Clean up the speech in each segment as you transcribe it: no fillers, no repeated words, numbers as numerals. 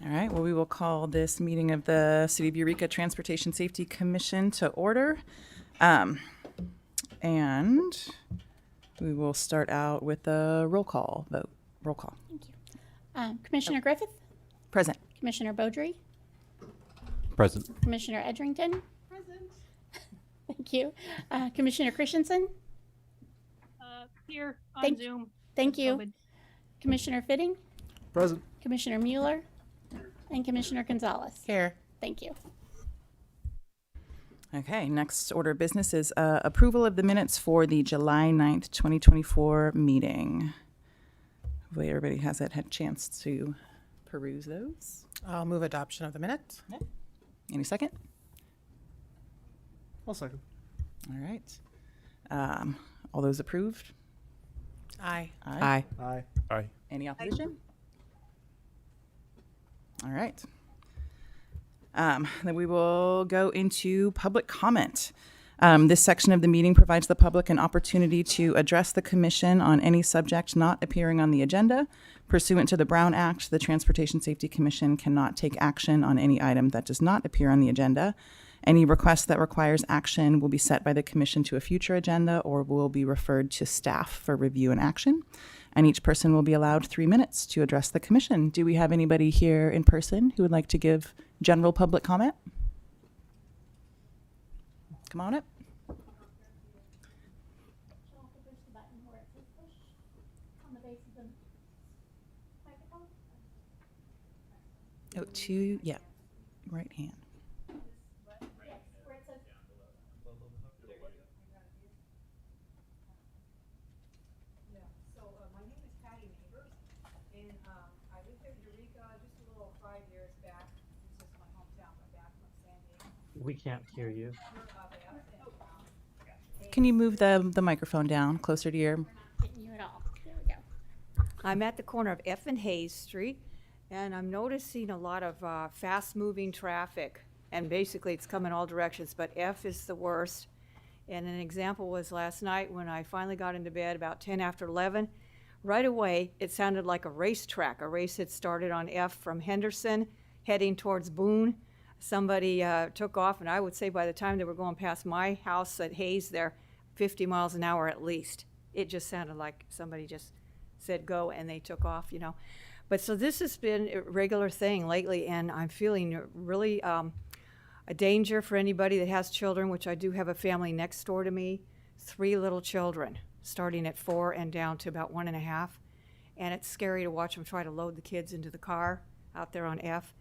All right, well, we will call this meeting of the City of Eureka Transportation Safety Commission to order. And we will start out with a roll call vote. Roll call. Thank you. Commissioner Griffith, Present. Commissioner Beaudry, Present. Commissioner Edrington. Present. Thank you. Commissioner Christensen. Here on Thank- Zoom. Thank you. COVID. Commissioner Fitting, Present. Commissioner Mueller, and Commissioner Gonzalez. Here. Thank you. Okay, next order of business is approval of the minutes for the July 9th, 2024 meeting. Hopefully everybody has had a chance to peruse those. I'll move adoption of the minutes. Any second? I'll second. All right. All those approved? Aye. Aye. Aye. Aye. Any opposition? All right. Then we will go into public comment. This section of the meeting provides the public an opportunity to address the commission on any subject not appearing on the agenda. Pursuant to the Brown Act, the Transportation Safety Commission cannot take action on any item that does not appear on the agenda. Any request that requires action will be set by the commission to a future agenda or will be referred to staff for review and action. And each person will be allowed 3 minutes to address the commission. Do we have anybody here in person who would like to give general public comment? Come on up. Oh, yeah, right hand. My name is Patty Neighbors, and I lived in Eureka just a little 5 years back. This is my hometown, my back from San Diego. We can't hear you. Can you move the microphone down closer to your? Getting you at all. There we go. I'm at the corner of F and Hayes Street, and I'm noticing a lot of fast-moving traffic, and basically it's coming all directions, but F is the worst. And an example was last night when I finally got into bed about 10 after 11. Right away, it sounded like a racetrack. A race had started on F from Henderson, heading towards Boone. Somebody took off, and I would say by the time they were going past my house at Hayes, they're 50 miles an hour at least. It just sounded like somebody just said go, and they took off, you know. But so this has been a regular thing lately, and I'm feeling really a danger for anybody that has children, which I do have a family next door to me, 3 little children, starting at 4 and down to about 1.5. And it's scary to watch them try to load the kids into the car out there on F.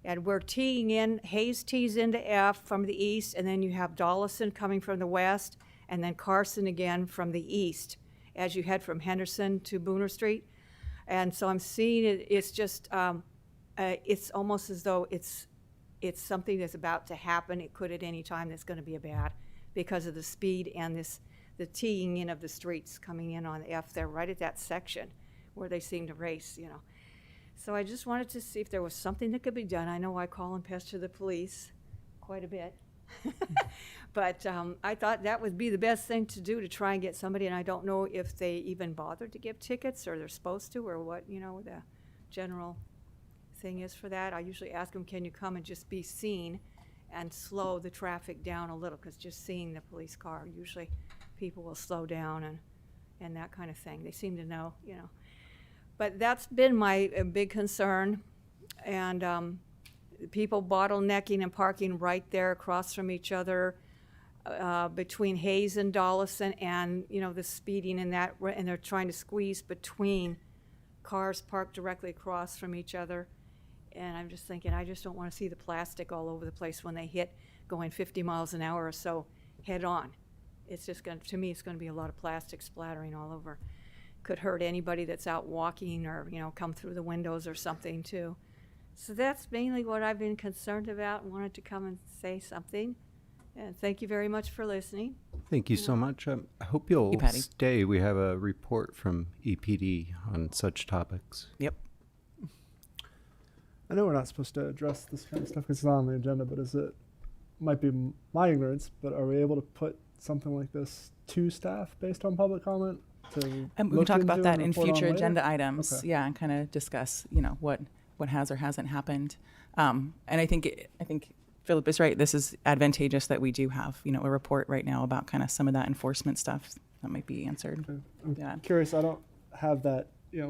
And we're teeing in, Hayes tees into F from the east, and then you have Dollison coming from the west, and then Carson again from the east as you head from Henderson to Booner Street. And so I'm seeing it, it's just, it's almost as though it's something that's about to happen. It could at any time that's gonna be a bad because of the speed and the teeing in of the streets coming in on F there, right at that section where they seem to race, you know. So I just wanted to see if there was something that could be done. I know I call and pester the police quite a bit. But I thought that would be the best thing to do to try and get somebody, and I don't know if they even bothered to give tickets or they're supposed to or what, you know, the general thing is for that. I usually ask them, can you come and just be seen and slow the traffic down a little, because just seeing the police car, usually people will slow down and that kind of thing. They seem to know, you know. But that's been my big concern, and people bottlenecking and parking right there across from each other between Hayes and Dollison, and you know the speeding in that, and they're trying to squeeze between cars parked directly across from each other. And I'm just thinking, I just don't want to see the plastic all over the place when they hit going 50 miles an hour or so head on. It's just going to me, it's going to be a lot of plastic splattering all over. Could hurt anybody that's out walking or, you know, come through the windows or something too. So that's mainly what I've been concerned about and wanted to come and say something. And thank you very much for listening. Thank you so much. I hope you'll Patty. stay. We have a report from EPD on such topics. Yep. I know we're not supposed to address this kind of stuff because it's not on the agenda, but might be my ignorance, but are we able to put something like this to staff based on public comment? And we can talk about that in future agenda items. Okay. Yeah, and kind of discuss, you know, what what has or hasn't happened. And I think Philip is right. This is advantageous that we do have, you know, a report right now about kind of some of that enforcement stuff that might be answered. I'm Yeah. curious. I don't have that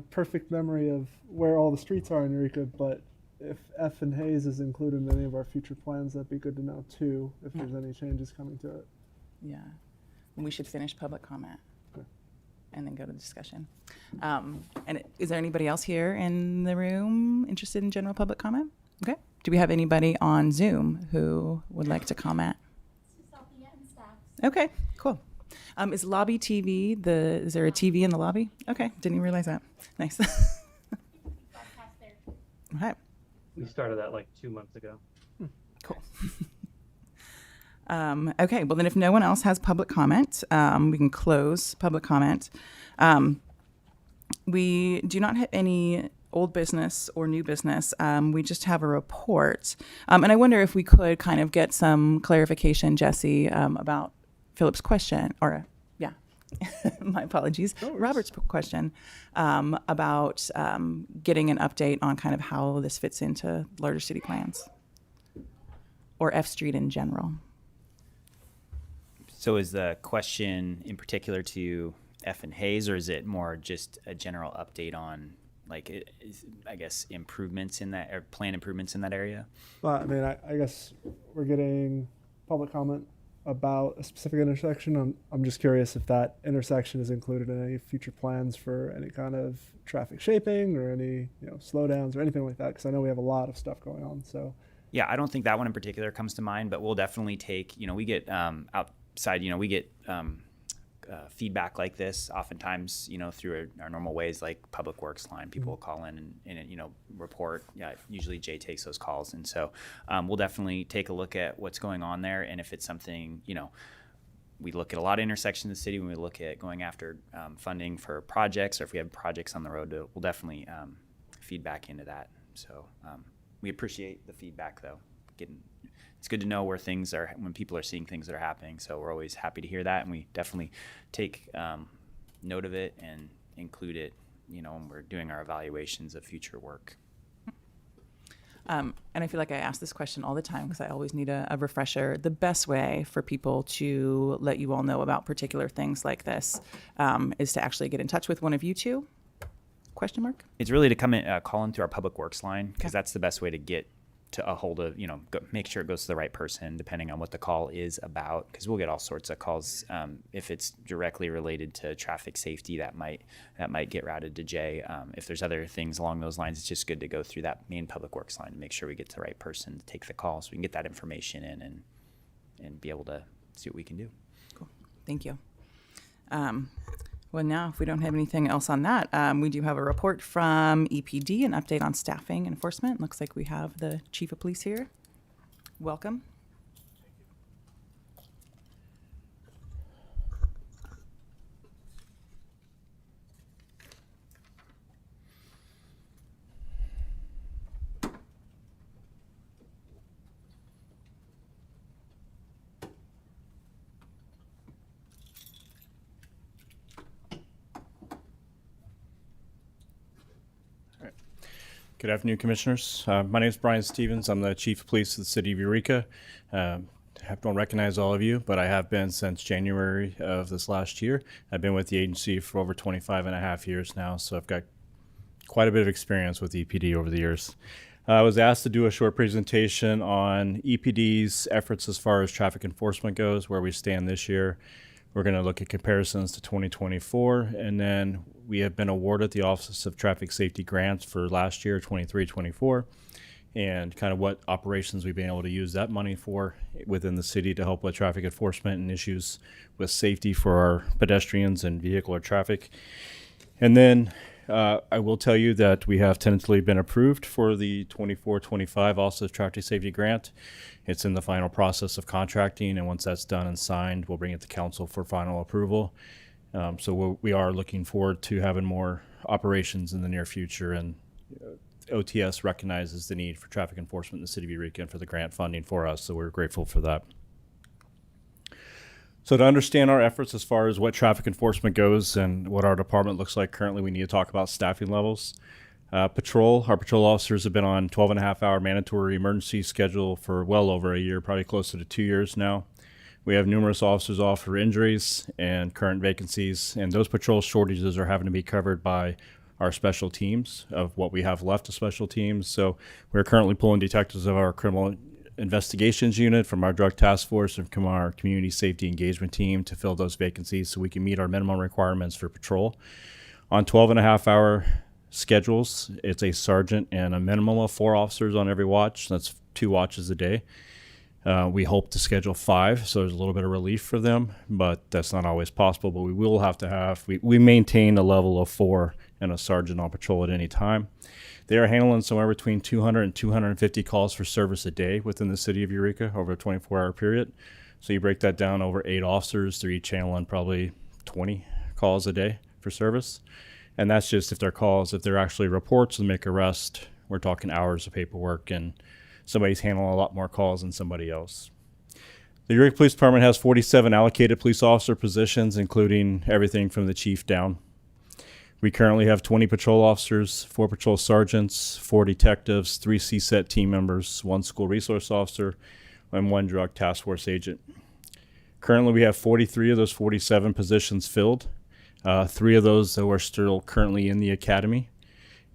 perfect memory of where all the streets are in Eureka, but if F and Hayes is included in any of our future plans, that'd be good to know too. If there's any changes coming to it. Yeah. We should finish public comment Okay. and then go to discussion. Is there anybody else here in the room interested in general public comment? Okay. Do we have anybody on Zoom who would like to comment? Okay, cool. Is lobby TV is there a TV in the lobby? Okay, didn't even realize that. Nice. All right, We started that like 2 months ago. cool. Okay, well then if no one else has public comment, we can close public comment. We do not have any old business or new business. We just have a report. And I wonder if we could kind of get some clarification, Jesse, about Philip's question, or yeah, my apologies, Robert's question about getting an update on kind of how this fits into larger city plans or F Street in general. So is the question in particular to F and Hayes, or is it more just a general update on, like, I guess, improvements in that, or plan improvements in that area? Well, I mean, I guess we're getting public comment about a specific intersection. I'm just curious if that intersection is included in any future plans for any kind of traffic shaping or any slowdowns or anything like that, because I know we have a lot of stuff going on. So Yeah, I don't think that one in particular comes to mind, but we'll definitely take, we get outside, we get feedback like this oftentimes, through our normal ways, like Public Works line. People will call in and report. Yeah, usually Jay takes those calls. And so we'll definitely take a look at what's going on there. And if it's something, we look at a lot of intersections in the city when we look at going after funding for projects, or if we have projects on the road, we'll definitely feed back into that. So we appreciate the feedback, though. It's good to know where things are, when people are seeing things that are happening. So we're always happy to hear that, and we definitely take note of it and include it, when we're doing our evaluations of future work. And I feel like I ask this question all the time because I always need a refresher. The best way for people to let you all know about particular things like this is to actually get in touch with one of you two? Question mark? It's really to come in, call into our Public Works line, because Okay. that's the best way to get to a hold of, make sure it goes to the right person, depending on what the call is about, because we'll get all sorts of calls. If it's directly related to traffic safety, that might get routed to Jay. If there's other things along those lines, it's just good to go through that main Public Works line to make sure we get to the right person to take the call, so we can get that information in and be able to see what we can do. Cool. Thank you. Well, now, if we don't have anything else on that, we do have a report from EPD, an update on staffing enforcement. Looks like we have the Chief of Police here. Welcome. Good afternoon, Commissioners. My name is Brian Stevens. I'm the Chief of Police of the City of Eureka. Don't recognize all of you, but I have been since January of this last year. I've been with the agency for over 25 and a half years now, so I've got quite a bit of experience with EPD over the years. I was asked to do a short presentation on EPD's efforts as far as traffic enforcement goes, where we stand this year. We're going to look at comparisons to 2024, and then we have been awarded the Office of Traffic Safety grants for last year, 23-24, and kind of what operations we've been able to use that money for within the city to help with traffic enforcement and issues with safety for our pedestrians and vehicular traffic. And then I will tell you that we have tentatively been approved for the 24-25 Office of Traffic Safety grant. It's in the final process of contracting, and once that's done and signed, we'll bring it to council for final approval. So we are looking forward to having more operations in the near future, and OTS recognizes the need for traffic enforcement in the city of Eureka and for the grant funding for us, so we're grateful for that. So to understand our efforts as far as what traffic enforcement goes and what our department looks like currently, we need to talk about staffing levels. Our patrol officers have been on 12.5-hour mandatory emergency schedule for well over a year, probably closer to 2 years now. We have numerous officers off for injuries and current vacancies, and those patrol shortages are having to be covered by our special teams of what we have left of special teams. So we're currently pulling detectives of our criminal investigations unit, from our drug task force, and from our community safety engagement team to fill those vacancies so we can meet our minimum requirements for patrol. On 12.5-hour schedules, it's a sergeant and a minimum of 4 officers on every watch. That's 2 watches a day. We hope to schedule 5, so there's a little bit of relief for them, but that's not always possible. But we will have to have, we maintain a level of 4 and a sergeant on patrol at any time. They are handling somewhere between 200 and 250 calls for service a day within the city of Eureka over a 24-hour period. So you break that down over 8 officers, they're each handling probably 20 calls a day for service. And that's just if they're calls. If they're actually reports and make arrest, we're talking hours of paperwork, and somebody's handling a lot more calls than somebody else. The Eureka Police Department has 47 allocated police officer positions, including everything from the chief down. We currently have 20 patrol officers, 4 patrol sergeants, 4 detectives, 3 CSET team members, 1 school resource officer, and 1 drug task force agent. Currently, we have 43 of those 47 positions filled. 3 of those that are still currently in the academy,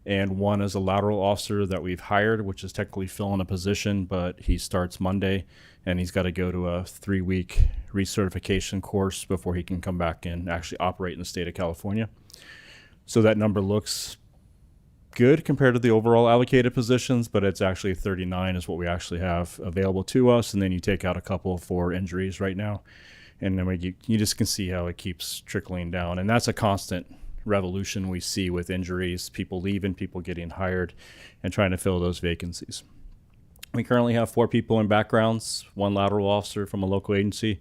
and 1 is a lateral officer that we've hired, which is technically filling a position, but he starts Monday, and he's got to go to a 3-week recertification course before he can come back and actually operate in the state of California. So that number looks good compared to the overall allocated positions, but it's actually 39 is what we actually have available to us, and then you take out a couple for injuries right now, and then you just can see how it keeps trickling down, and that's a constant revolution we see with injuries, people leaving, people getting hired, and trying to fill those vacancies. We currently have 4 people in backgrounds, 1 lateral officer from a local agency,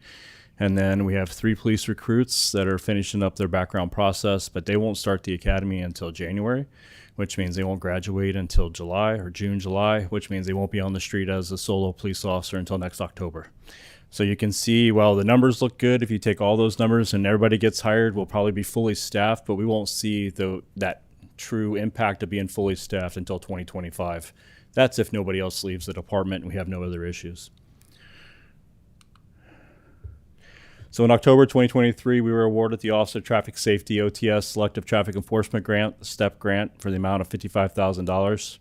and then we have 3 police recruits that are finishing up their background process, but they won't start the academy until January, which means they won't graduate until July or June, July, which means they won't be on the street as a solo police officer until next October. So you can see, well, the numbers look good. If you take all those numbers and everybody gets hired, we'll probably be fully staffed, but we won't see that true impact of being fully staffed until 2025. That's if nobody else leaves the department and we have no other issues. So in October 2023, we were awarded the Office of Traffic Safety OTS Selective Traffic Enforcement Grant, the STEP grant, for the amount of $55,000.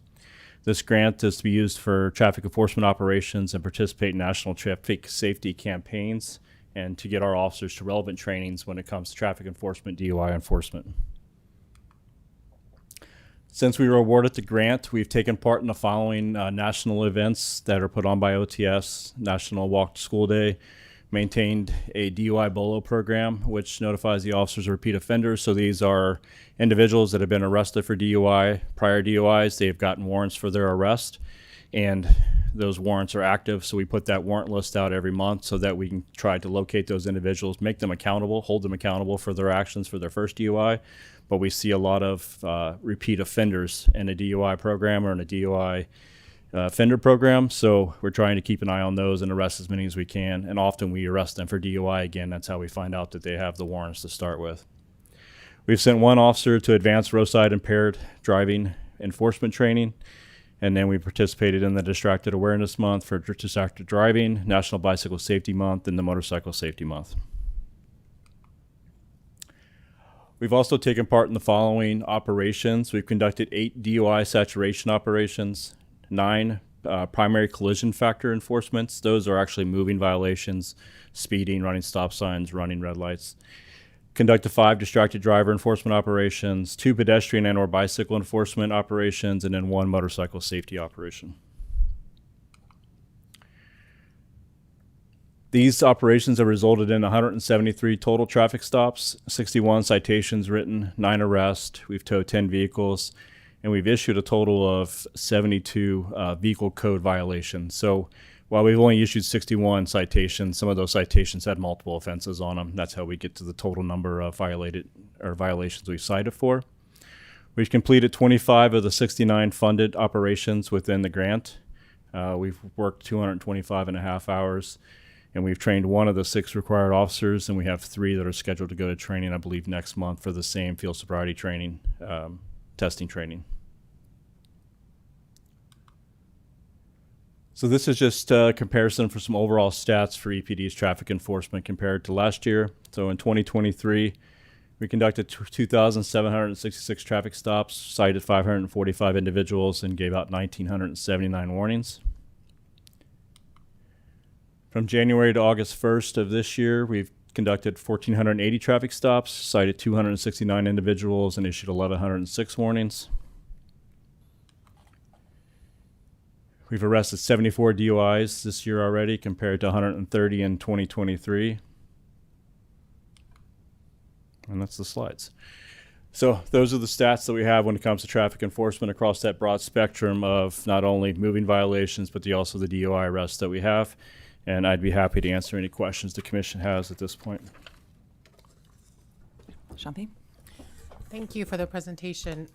This grant is to be used for traffic enforcement operations and participate in national traffic safety campaigns, and to get our officers to relevant trainings when it comes to traffic enforcement, DUI enforcement. Since we were awarded the grant, we've taken part in the following national events that are put on by OTS: National Walk to School Day, maintained a DUI BOLO program, which notifies the officers of repeat offenders. So these are individuals that have been arrested for DUI, prior DUIs. They've gotten warrants for their arrest, and those warrants are active. So we put that warrant list out every month so that we can try to locate those individuals, make them accountable, hold them accountable for their actions for their first DUI. But we see a lot of repeat offenders in a DUI program or in a DUI offender program, so we're trying to keep an eye on those and arrest as many as we can, and often we arrest them for DUI again. That's how we find out that they have the warrants to start with. We've sent 1 officer to advanced roadside impaired driving enforcement training, and then we participated in the Distracted Awareness Month for distracted driving, National Bicycle Safety Month, and the Motorcycle Safety Month. We've also taken part in the following operations. We've conducted 8 DUI saturation operations, 9 primary collision factor enforcements. Those are actually moving violations, speeding, running stop signs, running red lights. Conducted 5 distracted driver enforcement operations, 2 pedestrian and or bicycle enforcement operations, and then 1 motorcycle safety operation. These operations have resulted in 173 total traffic stops, 61 citations written, 9 arrests. We've towed 10 vehicles, and we've issued a total of 72 vehicle code violations. So while we've only issued 61 citations, some of those citations had multiple offenses on them. That's how we get to the total number of violations we've cited for. We've completed 25 of the 69 funded operations within the grant. We've worked 225.5 hours, and we've trained 1 of the 6 required officers, and we have 3 that are scheduled to go to training, I believe, next month for the same field sobriety training, testing training. So this is just a comparison for some overall stats for EPD's traffic enforcement compared to last year. So in 2023, we conducted 2,766 traffic stops, cited 545 individuals, and gave out 1,979 warnings. From January to August 1st of this year, we've conducted 1,480 traffic stops, cited 269 individuals, and issued 1,106 warnings. We've arrested 74 DUIs this year already compared to 130 in 2023. And that's the slides. So those are the stats that we have when it comes to traffic enforcement across that broad spectrum of not only moving violations, but also the DUI arrests that we have. And I'd be happy to answer any questions the commission has at this point. Shanti? Thank you for the presentation.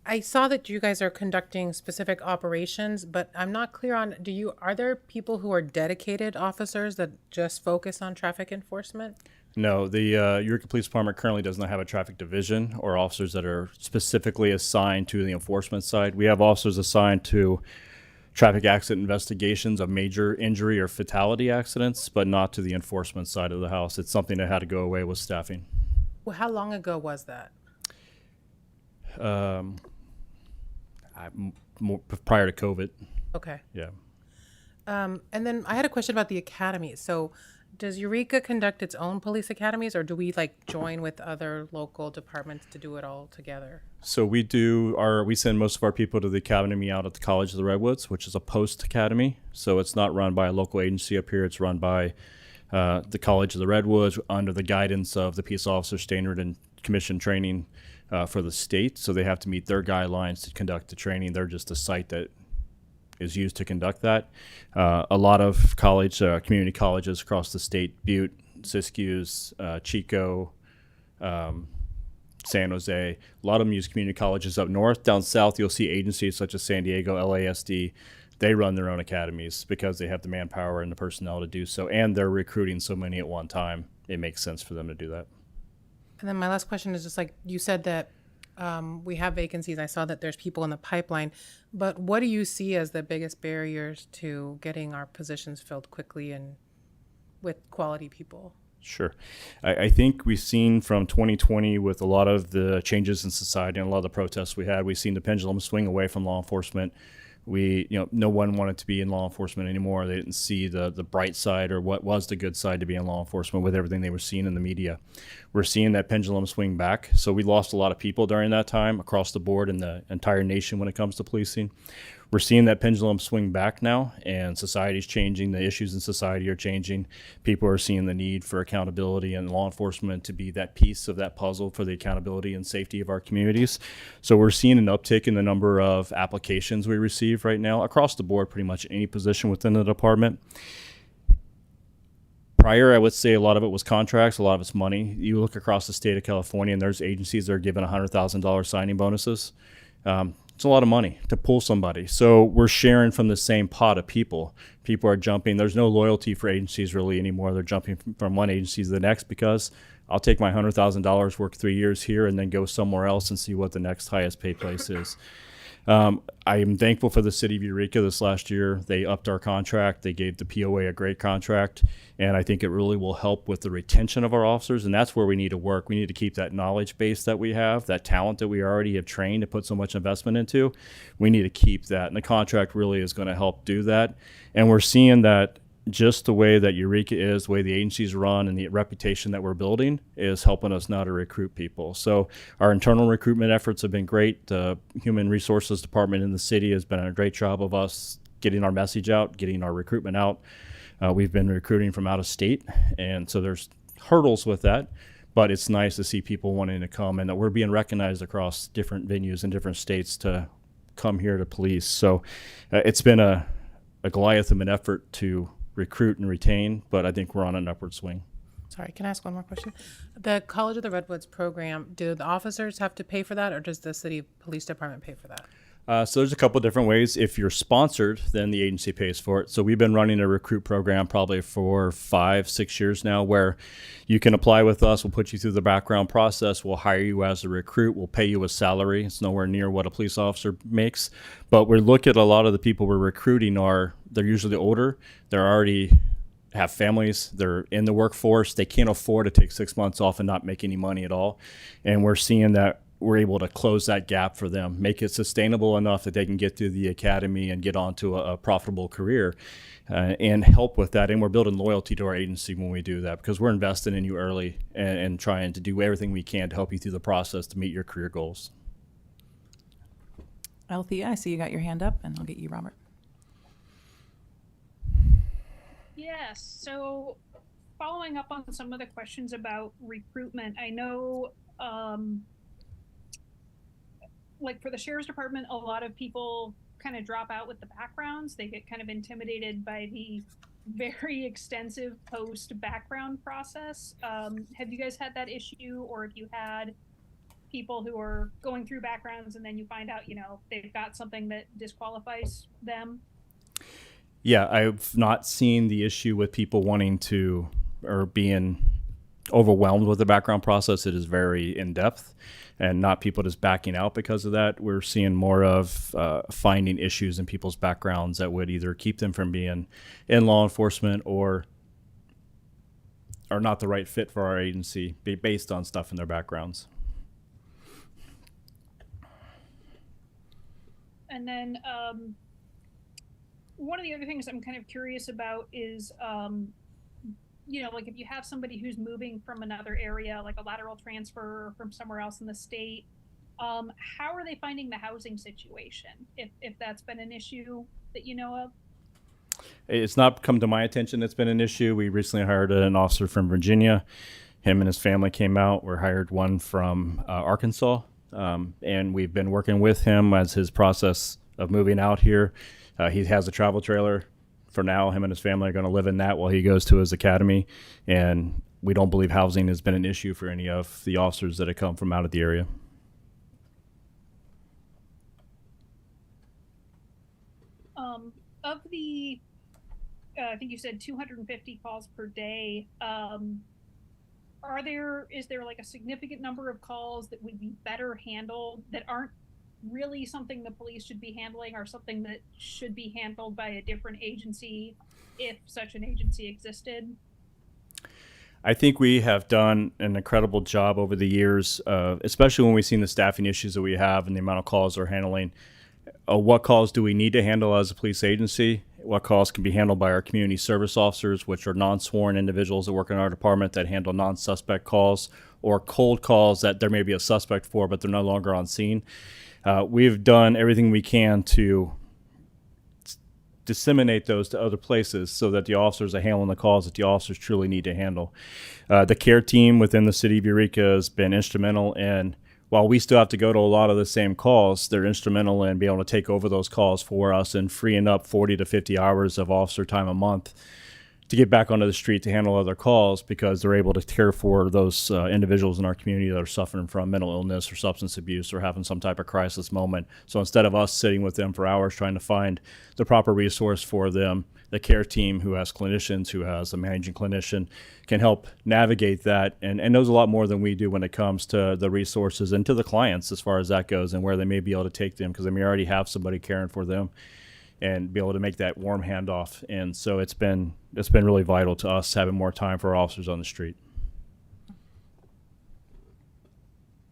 I saw that you guys are conducting specific operations, but I'm not clear on, are there people who are dedicated officers that just focus on traffic enforcement? No, the Eureka Police Department currently does not have a traffic division or officers that are specifically assigned to the enforcement side. We have officers assigned to traffic accident investigations of major injury or fatality accidents, but not to the enforcement side of the house. It's something that had to go away with staffing. Well, how long ago was that? Prior to COVID. Okay. Yeah. And then I had a question about the academy. So does Eureka conduct its own police academies, or do we join with other local departments to do it all together? So we send most of our people to the academy out at the College of the Redwoods, which is a post academy. So it's not run by a local agency up here. It's run by the College of the Redwoods under the guidance of the Peace Officer Standard and Commission Training for the state. So they have to meet their guidelines to conduct the training. They're just a site that is used to conduct that. A lot of community colleges across the state, Butte, Siskiyous, Chico, San Jose, a lot of them use community colleges up north. Down south, you'll see agencies such as San Diego, LASD. They run their own academies because they have the manpower and the personnel to do so, and they're recruiting so many at one time. It makes sense for them to do that. And then my last question is just you said that we have vacancies. I saw that there's people in the pipeline, but what do you see as the biggest barriers to getting our positions filled quickly and with quality people? Sure. I think we've seen from 2020 with a lot of the changes in society and a lot of the protests we had, we've seen the pendulum swing away from law enforcement. No one wanted to be in law enforcement anymore. They didn't see the bright side or what was the good side to be in law enforcement with everything they were seeing in the media. We're seeing that pendulum swing back. So we lost a lot of people during that time across the board in the entire nation when it comes to policing. We're seeing that pendulum swing back now, and society's changing. The issues in society are changing. People are seeing the need for accountability and law enforcement to be that piece of that puzzle for the accountability and safety of our communities. So we're seeing an uptick in the number of applications we receive right now across the board, pretty much any position within the department. Prior, I would say a lot of it was contracts, a lot of it's money. You look across the state of California, and there's agencies that are given $100,000 signing bonuses. It's a lot of money to pull somebody. So we're sharing from the same pot of people. People are jumping. There's no loyalty for agencies really anymore. They're jumping from one agency to the next because I'll take my $100,000, work 3 years here, and then go somewhere else and see what the next highest paid place is. I am thankful for the city of Eureka this last year. They upped our contract. They gave the POA a great contract, and I think it really will help with the retention of our officers, and that's where we need to work. We need to keep that knowledge base that we have, that talent that we already have trained and put so much investment into. We need to keep that, and the contract really is going to help do that. And we're seeing that just the way that Eureka is, the way the agencies run, and the reputation that we're building is helping us now to recruit people. So our internal recruitment efforts have been great. The Human Resources Department in the city has done a great job of us getting our message out, getting our recruitment out. We've been recruiting from out of state, and so there's hurdles with that, but it's nice to see people wanting to come and that we're being recognized across different venues in different states to come here to police. So it's been a Goliath of an effort to recruit and retain, but I think we're on an upward swing. Sorry, can I ask one more question? The College of the Redwoods program, do the officers have to pay for that, or does the city police department pay for that? So there's a couple different ways. If you're sponsored, then the agency pays for it. So we've been running a recruit program probably for 5-6 years now, where you can apply with us. We'll put you through the background process. We'll hire you as a recruit. We'll pay you a salary. It's nowhere near what a police officer makes. But we look at a lot of the people we're recruiting they're usually older. They're already have families. They're in the workforce. They can't afford to take 6 months off and not make any money at all. And we're seeing that we're able to close that gap for them, make it sustainable enough that they can get through the academy and get onto a profitable career and help with that. And we're building loyalty to our agency when we do that, because we're investing in you early and trying to do everything we can to help you through the process to meet your career goals. Althea, I see you got your hand up, and I'll get you, Robert. Yes, so following up on some of the questions about recruitment, I know like for the sheriff's department, a lot of people kind of drop out with the backgrounds. They get kind of intimidated by the very extensive post background process. Have you guys had that issue, or have you had people who are going through backgrounds and then you find out, they've got something that disqualifies them? Yeah, I've not seen the issue with people wanting to or being overwhelmed with the background process. It is very in-depth and not people just backing out because of that. We're seeing more of finding issues in people's backgrounds that would either keep them from being in law enforcement or are not the right fit for our agency based on stuff in their backgrounds. And then one of the other things I'm kind of curious about is like if you have somebody who's moving from another area, like a lateral transfer from somewhere else in the state, how are they finding the housing situation? If that's been an issue that you know of? It's not come to my attention it's been an issue. We recently hired an officer from Virginia. Him and his family came out. We hired one from Arkansas, and we've been working with him as his process of moving out here. He has a travel trailer. For now, him and his family are going to live in that while he goes to his academy, and we don't believe housing has been an issue for any of the officers that have come from out of the area. Of the, I think you said 250 calls per day, is there like a significant number of calls that would be better handled that aren't really something the police should be handling, or something that should be handled by a different agency if such an agency existed? I think we have done an incredible job over the years, especially when we've seen the staffing issues that we have and the amount of calls they're handling. What calls do we need to handle as a police agency? What calls can be handled by our community service officers, which are non-sworn individuals that work in our department that handle non-suspect calls or cold calls that there may be a suspect for, but they're no longer on scene. We've done everything we can to disseminate those to other places so that the officers are handling the calls that the officers truly need to handle. The care team within the city of Eureka has been instrumental in, while we still have to go to a lot of the same calls, they're instrumental in being able to take over those calls for us and freeing up 40 to 50 hours of officer time a month to get back onto the street to handle other calls, because they're able to care for those individuals in our community that are suffering from mental illness or substance abuse or having some type of crisis moment. So instead of us sitting with them for hours trying to find the proper resource for them, the care team, who has clinicians, who has a managing clinician, can help navigate that and knows a lot more than we do when it comes to the resources and to the clients as far as that goes and where they may be able to take them, because they may already have somebody caring for them, and be able to make that warm handoff. And so it's been really vital to us having more time for our officers on the street.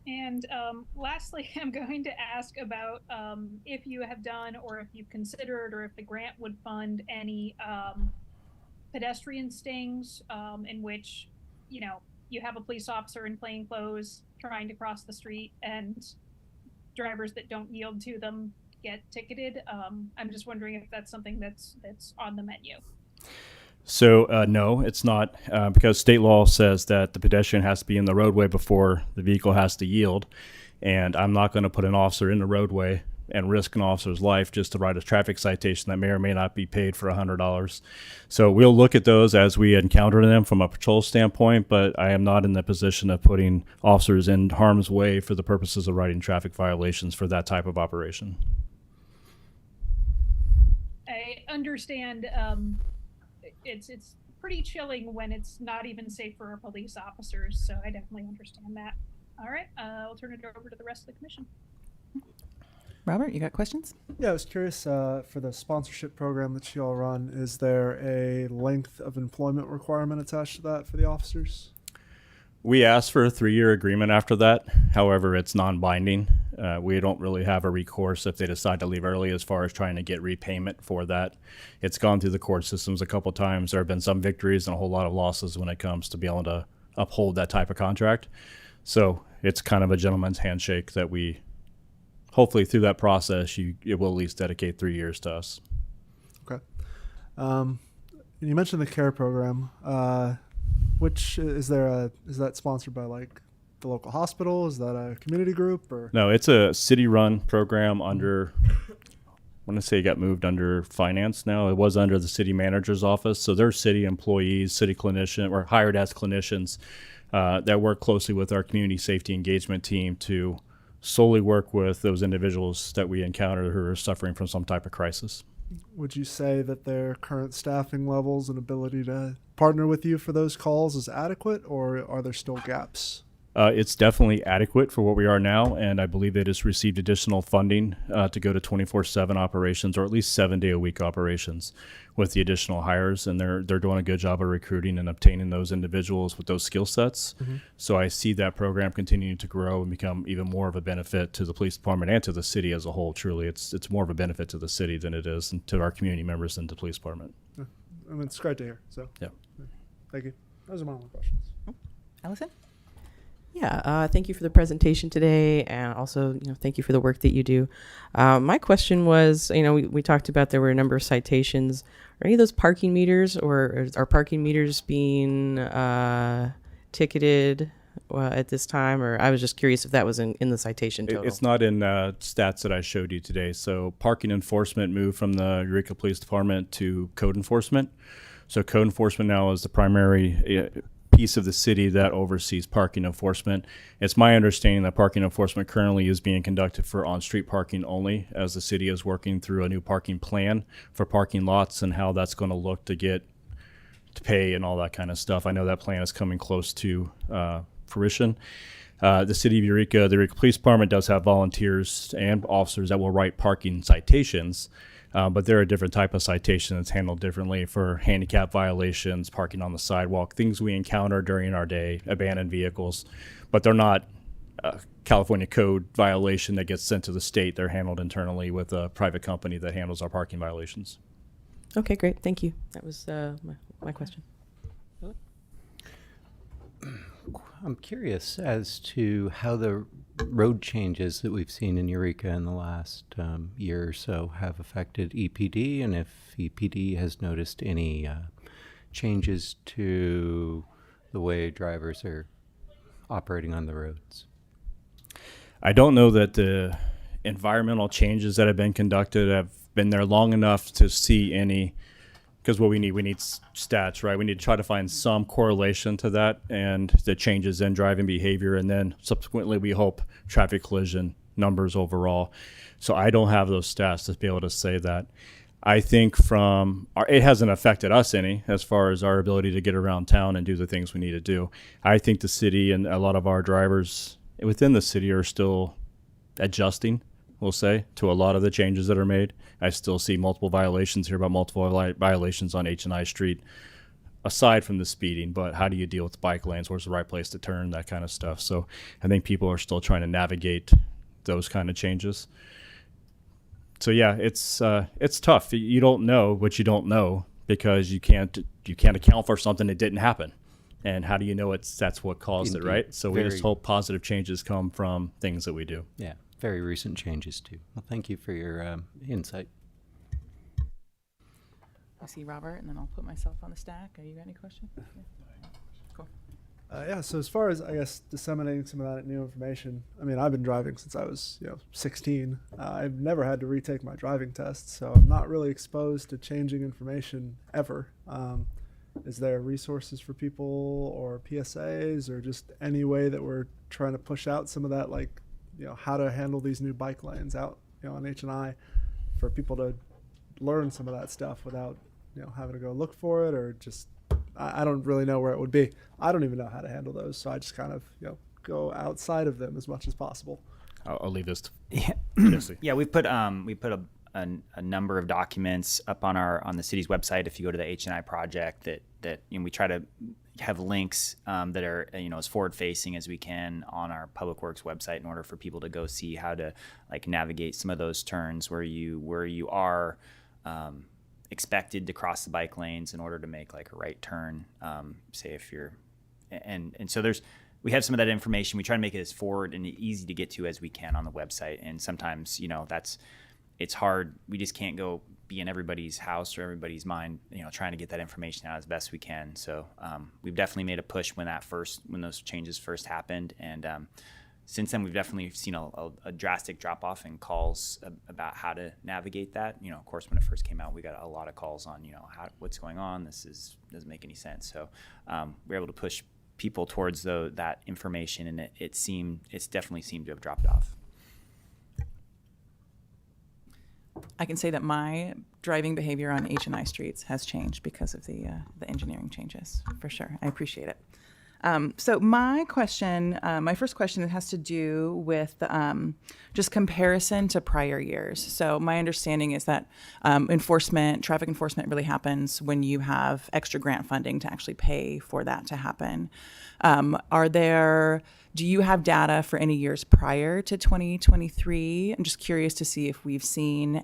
And lastly, I'm going to ask about if you have done, or if you've considered, or if the grant would fund any pedestrian stings in which, you have a police officer in plain clothes trying to cross the street and drivers that don't yield to them get ticketed. I'm just wondering if that's something that's on the menu. So no, it's not, because state law says that the pedestrian has to be in the roadway before the vehicle has to yield. And I'm not going to put an officer in the roadway and risk an officer's life just to write a traffic citation that may or may not be paid for $100. So we'll look at those as we encounter them from a patrol standpoint, but I am not in the position of putting officers in harm's way for the purposes of writing traffic violations for that type of operation. I understand it's pretty chilling when it's not even safe for our police officers, so I definitely understand that. All right, I'll turn it over to the rest of the commission. Robert, you got questions? Yeah, I was curious for the sponsorship program that you all run, is there a length of employment requirement attached to that for the officers? We asked for a 3-year agreement after that. However, it's non-binding. We don't really have a recourse if they decide to leave early as far as trying to get repayment for that. It's gone through the court systems a couple times. There have been some victories and a whole lot of losses when it comes to be able to uphold that type of contract. So it's kind of a gentleman's handshake that we, hopefully through that process, it will at least dedicate 3 years to us. Okay. And you mentioned the CARE program. Which is that sponsored by like the local hospital? Is that a community group or? No, it's a city-run program under, I want to say it got moved under finance now. It was under the city manager's office. So they're city employees, city clinician, or hired as clinicians that work closely with our community safety engagement team to solely work with those individuals that we encounter who are suffering from some type of crisis. Would you say that their current staffing levels and ability to partner with you for those calls is adequate, or are there still gaps? It's definitely adequate for what we are now, and I believe it has received additional funding to go to 24/7 operations, or at least 7-day-a-week operations with the additional hires, and they're doing a good job of recruiting and obtaining those individuals with those skill sets. Mm-hmm. So I see that program continuing to grow and become even more of a benefit to the police department and to the city as a whole. Truly, it's more of a benefit to the city than it is to our community members and the police department. Yeah. I mean, it's great to hear. So yeah. Thank you. Those are my only questions. Allison? Yeah, thank you for the presentation today, and also, thank you for the work that you do. My question was, we talked about there were a number of citations. Are any of those parking meters, or are parking meters being ticketed at this time? Or I was just curious if that was in the citation total. It's not in stats that I showed you today. So parking enforcement moved from the Eureka Police Department to code enforcement. So code enforcement now is the primary piece of the city that oversees parking enforcement. It's my understanding that parking enforcement currently is being conducted for on-street parking only, as the city is working through a new parking plan for parking lots and how that's going to look to get to pay and all that kind of stuff. I know that plan is coming close to fruition. The city of Eureka, the Eureka Police Department does have volunteers and officers that will write parking citations. But they're a different type of citation that's handled differently for handicap violations, parking on the sidewalk, things we encounter during our day, abandoned vehicles. But they're not a California code violation that gets sent to the state. They're handled internally with a private company that handles our parking violations. Okay, great. Thank you. That was my question. I'm curious as to how the road changes that we've seen in Eureka in the last year or so have affected EPD, and if EPD has noticed any changes to the way drivers are operating on the roads. I don't know that the environmental changes that have been conducted have been there long enough to see any, because what we need stats, right? We need to try to find some correlation to that and the changes in driving behavior, and then subsequently we hope traffic collision numbers overall. So I don't have those stats to be able to say that. I think it hasn't affected us any as far as our ability to get around town and do the things we need to do. I think the city and a lot of our drivers within the city are still adjusting, we'll say, to a lot of the changes that are made. I still see multiple violations here, about multiple violations on H&I Street, aside from the speeding. But how do you deal with bike lanes? Where's the right place to turn? That kind of stuff. So I think people are still trying to navigate those kind of changes. So yeah, it's tough. You don't know what you don't know because you can't account for something that didn't happen. And how do you know that's what caused it, right? So we just hope positive changes come from things that we do. Yeah. Very recent changes too. Well, thank you for your insight. I see Robert, and then I'll put myself on the stack. You got any questions? Yeah. Cool. Yeah. So as far as I guess disseminating some of that new information, I mean, I've been driving since I was 16. I've never had to retake my driving test, so I'm not really exposed to changing information ever. Is there resources for people or PSAs or just any way that we're trying to push out some of that, like, how to handle these new bike lanes out, on H&I for people to learn some of that stuff without, having to go look for it, or just, I don't really know where it would be. I don't even know how to handle those. So I just kind of, go outside of them as much as possible. I'll leave this to Yeah, Jesse. yeah. We put a number of documents up on the city's website. If you go to the H&I project, that we try to have links that are as forward facing as we can on our Public Works website in order for people to go see how to navigate some of those turns where you are expected to cross the bike lanes in order to make a right turn. Say if you're and so we have some of that information. We try to make it as forward and easy to get to as we can on the website. And sometimes, it's hard. We just can't go be in everybody's house or everybody's mind, trying to get that information out as best we can. So we've definitely made a push when those changes first happened. And since then, we've definitely seen a drastic drop off in calls about how to navigate that. Of course, when it first came out, we got a lot of calls on, what's going on. Doesn't make any sense. So we're able to push people towards that information, and it's definitely seemed to have dropped off. I can say that my driving behavior on H&I streets has changed because of the engineering changes, for sure. I appreciate it. So my first question has to do with just comparison to prior years. So my understanding is that traffic enforcement really happens when you have extra grant funding to actually pay for that to happen. Do you have data for any years prior to 2023? I'm just curious to see if we've seen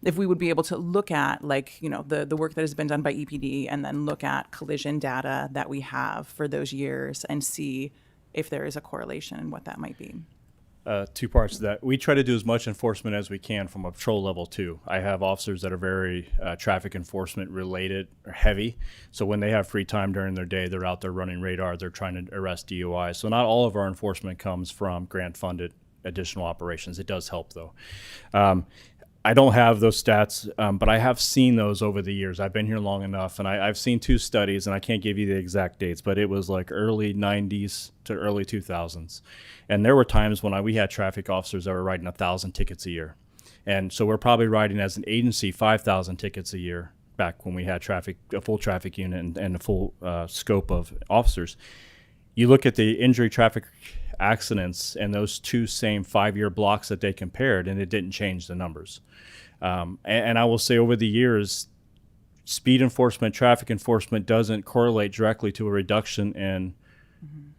if we would be able to look at the work that has been done by EPD and then look at collision data that we have for those years and see if there is a correlation and what that might be. Two parts to that. We try to do as much enforcement as we can from a patrol level too. I have officers that are very traffic enforcement related or heavy. So when they have free time during their day, they're out there running radar. They're trying to arrest DUI. So not all of our enforcement comes from grant funded additional operations. It does help though. I don't have those stats, but I have seen those over the years. I've been here long enough, and I've seen two studies, and I can't give you the exact dates, but it was early 90s to early 2000s. And there were times when we had traffic officers that were writing 1,000 tickets a year. And so we're probably writing as an agency 5,000 tickets a year back when we had a full traffic unit and a full scope of officers. You look at the injury traffic accidents and those two same 5-year blocks that they compared, and it didn't change the numbers. And I will say over the years, speed enforcement, traffic enforcement doesn't correlate directly to a reduction in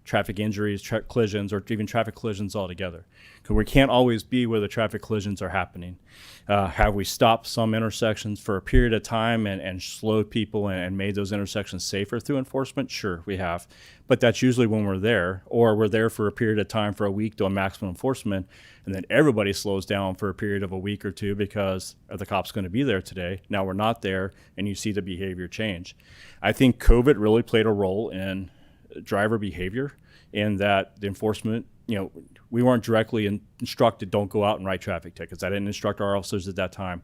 traffic injuries, collisions, or even traffic collisions altogether. Because we can't always be where the traffic collisions are happening. Have we stopped some intersections for a period of time and slowed people and made those intersections safer through enforcement? Sure, we have. But that's usually when we're there, or we're there for a period of time for a week doing maximum enforcement, and then everybody slows down for a period of a week or two because are the cops going to be there today? Now we're not there, and you see the behavior change. I think COVID really played a role in driver behavior, in that the enforcement, we weren't directly instructed, don't go out and write traffic tickets. I didn't instruct our officers at that time.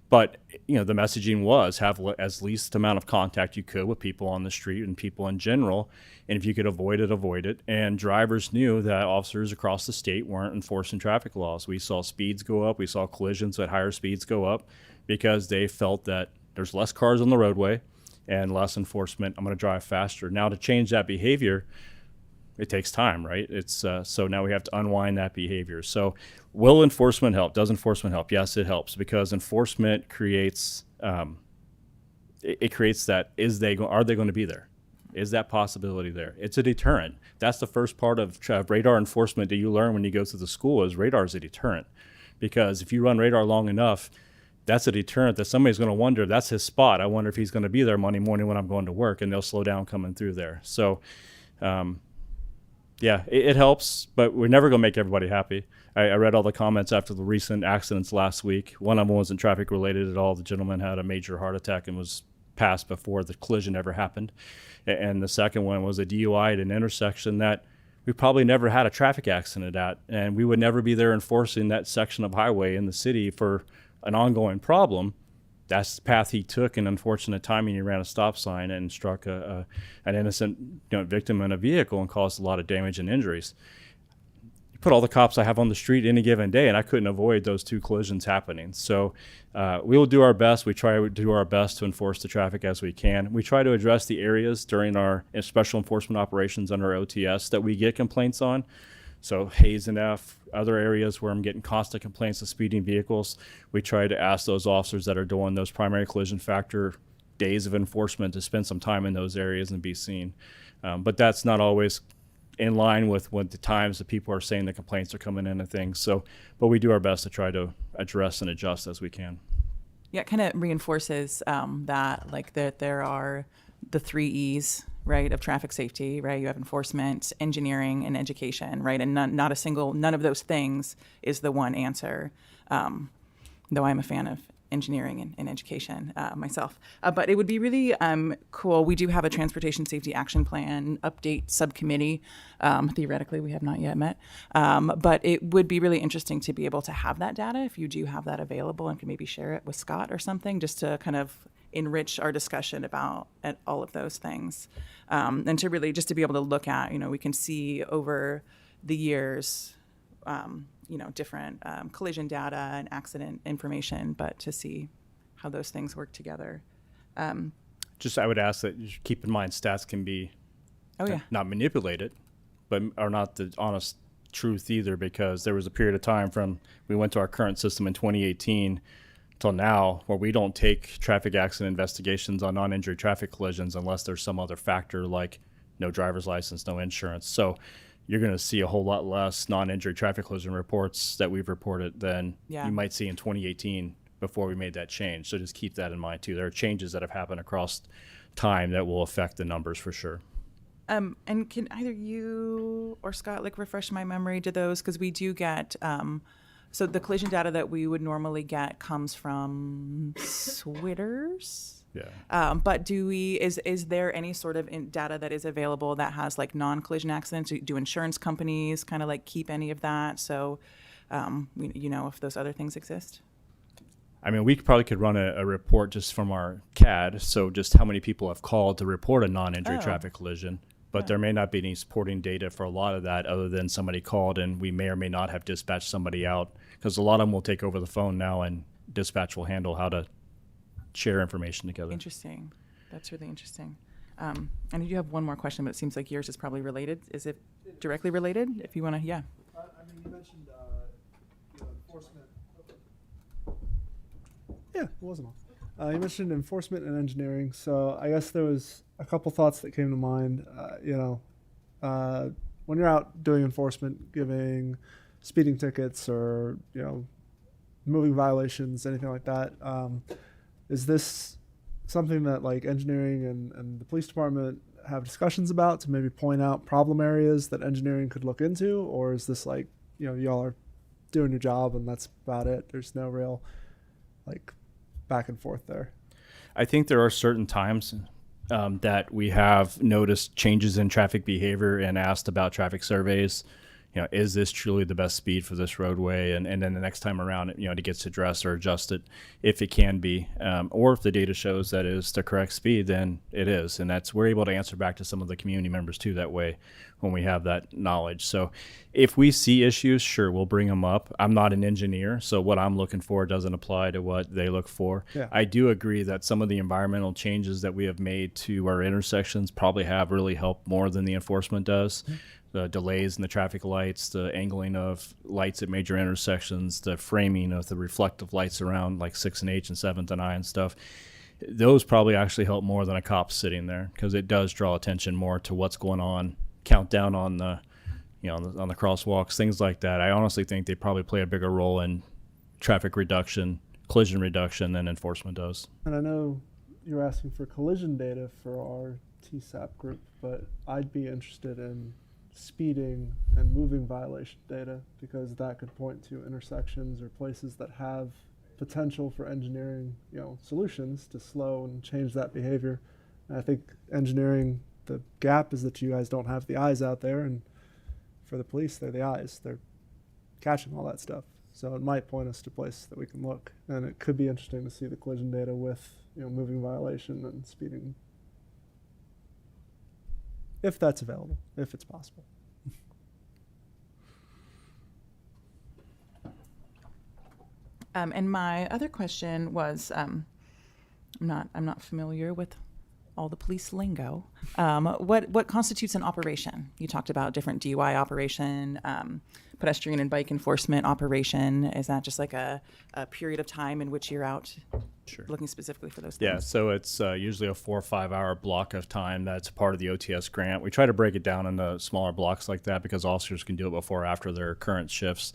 But, the messaging was have as least amount of contact you could with people on the street and people in general. And if you could avoid it, avoid it. And drivers knew that officers across the state weren't enforcing traffic laws. We saw speeds go up. We saw collisions at higher speeds go up because they felt that there's less cars on the roadway and less enforcement. I'm going to drive faster. Now, to change that behavior, it takes time, right? It's so now we have to unwind that behavior. So will enforcement help? Does enforcement help? Yes, it helps, because enforcement creates it creates that are they going to be there? Is that possibility there? It's a deterrent. That's the first part of radar enforcement that you learn when you go through the school, is radar is a deterrent. Because if you run radar long enough, that's a deterrent that somebody's going to wonder, that's his spot. I wonder if he's going to be there Monday morning when I'm going to work, and they'll slow down coming through there. So yeah, it helps, but we're never going to make everybody happy. I read all the comments after the recent accidents last week. One of them wasn't traffic related at all. The gentleman had a major heart attack and was passed before the collision ever happened. And the second one was a DUI at an intersection that we probably never had a traffic accident at, and we would never be there enforcing that section of highway in the city for an ongoing problem. That's the path he took, and unfortunate timing, he ran a stop sign and struck an innocent victim in a vehicle and caused a lot of damage and injuries. put all the cops I have on the street any given day, and I couldn't avoid those 2 collisions happening. So we will do our best. We try to do our best to enforce the traffic as we can. We try to address the areas during our special enforcement operations under OTS that we get complaints on. So Hayes and F, other areas where I'm getting constant complaints of speeding vehicles, we try to ask those officers that are doing those primary collision factor days of enforcement to spend some time in those areas and be seen. But that's not always in line with what the times that people are saying the complaints are coming in and things. So, but we do our best to try to address and adjust as we can. Yeah, it kind of reinforces that, like, that there are the 3 E's, right, of traffic safety, right? You have enforcement, engineering, and education, right? And none of those things is the one answer, though I'm a fan of engineering and education myself. But it would be really cool. We do have a transportation safety action plan update subcommittee. Theoretically, we have not yet met. But it would be really interesting to be able to have that data if you do have that available and can maybe share it with Scott or something, just to kind of enrich our discussion about all of those things. And to really just to be able to look at, we can see over the years, different collision data and accident information, but to see how those things work together. Just I would ask that you keep in mind stats can be not manipulated, but are not the honest truth either, because there was a period of time from we went to our current system in 2018 till now where we don't take traffic accident investigations on non-injury traffic collisions unless there's some other factor like no driver's license, no insurance. So you're going to see a whole lot less non-injury traffic collision reports that we've reported than you might see in 2018 before we made that change. So just keep that in mind too. There are changes that have happened across time that will affect the numbers for sure. And can either you or Scott refresh my memory to those? Because we do get, so the collision data that we would normally get comes from Switters. Yeah. But is there any sort of data that is available that has non-collision accidents? Do insurance companies kind of keep any of that? So, if those other things exist? I mean, we probably could run a report just from our CAD. So just how many people have called to report a non-injury traffic collision. But there may not be any supporting data for a lot of that other than somebody called and we may or may not have dispatched somebody out, because a lot of them will take over the phone now and dispatch will handle how to share information together. Interesting. That's really interesting. And you have one more question, but it seems like yours is probably related. Is it directly related? If you want to, yeah. You mentioned enforcement. Yeah, it wasn't all. You mentioned enforcement and engineering. So I guess there was a couple thoughts that came to mind. When you're out doing enforcement, giving speeding tickets or moving violations, anything like that. Is this something that engineering and the police department have discussions about to maybe point out problem areas that engineering could look into? Or is this y'all are doing your job and that's about it? There's no real back and forth there. I think there are certain times that we have noticed changes in traffic behavior and asked about traffic surveys. Is this truly the best speed for this roadway? And then the next time around, it gets addressed or adjusted if it can be. Or if the data shows that is the correct speed, then it is. And we're able to answer back to some of the community members too that way when we have that knowledge. So if we see issues, sure, we'll bring them up. I'm not an engineer, so what I'm looking for doesn't apply to what they look for. Yeah. I do agree that some of the environmental changes that we have made to our intersections probably have really helped more than the enforcement does. Mm-hmm. The delays in the traffic lights, the angling of lights at major intersections, the framing of the reflective lights around 6th and H and 7th and I and stuff. Those probably actually help more than a cop sitting there, because it does draw attention more to what's going on, countdown on the on the crosswalks, things like that. I honestly think they probably play a bigger role in traffic reduction, collision reduction than enforcement does. And I know you're asking for collision data for our TSAP group, but I'd be interested in speeding and moving violation data, because that could point to intersections or places that have potential for engineering solutions to slow and change that behavior. And I think engineering, the gap is that you guys don't have the eyes out there, and for the police, they're the eyes. They're catching all that stuff. So it might point us to places that we can look, and it could be interesting to see the collision data with moving violation and speeding, if that's available, if it's possible. And my other question was, I'm not familiar with all the police lingo. What constitutes an operation? You talked about different DUI operation, pedestrian and bike enforcement operation. Is that just like a period of time in which you're out Sure. looking specifically for those Yeah, things? so it's usually a 4 or 5 hour block of time that's part of the OTS grant. We try to break it down into smaller blocks like that because officers can do it before or after their current shifts